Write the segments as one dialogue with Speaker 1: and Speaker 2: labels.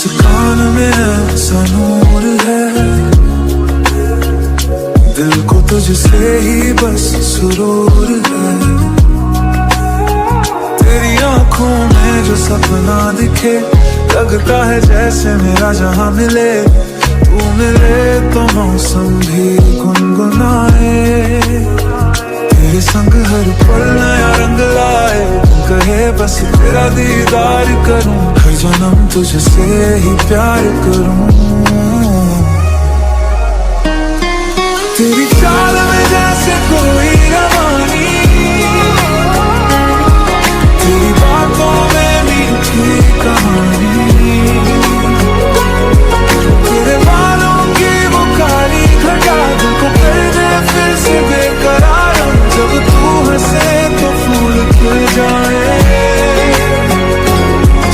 Speaker 1: मुस्कान में ऐसा नूर है, दिल को तुझसे ही बस सुरूर है। तेरी आंखों में जो सपना दिखे, लगता है जैसे मेरा जहां मिले। तू मिले तो मौसम भी गुनगुनाए, तेरे संग हर पल नया रंग लाए। कहे बस तेरा दीदार करूं, हर जन्म तुझसे ही प्यार करूं। तेरी चाल में जैसे कोई रवानी, तेरी बातों में मीठी कहानी, तेरे बालों की वो काली घटा दिल को कर दे फिर से बेकरार। जब तू हंसे तो फूल खिल जाए,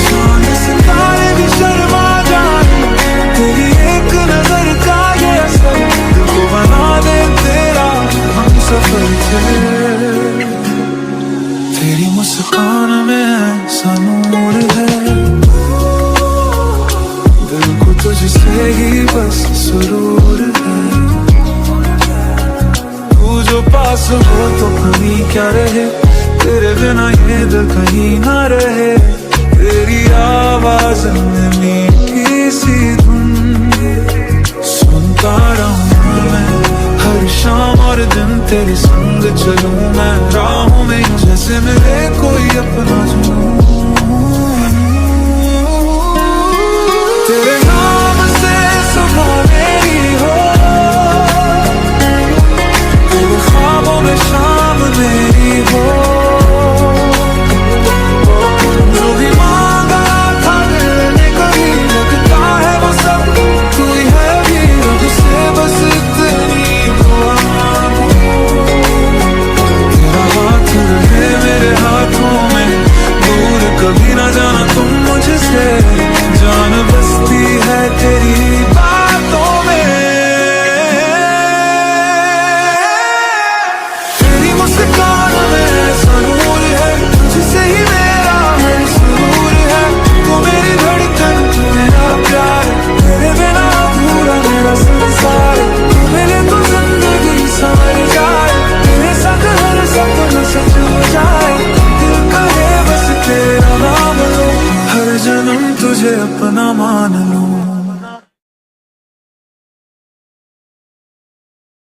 Speaker 1: चांद सितारे भी शर्मा जाए। तेरी एक नजर का ये असर दिल को बना दे तेरा हम सफर थे। तेरी मुस्कान में ऐसा नूर है, दिल को तुझसे ही बस सुरूर है। तू जो पास हो तो कमी क्या रहे, तेरे बिना ये दिल कहीं ना रहे। तेरी आवाज में मीठी सी धुन सुनता रहूं मैं, हर शाम और दिन तेरे संग चलूं मैं।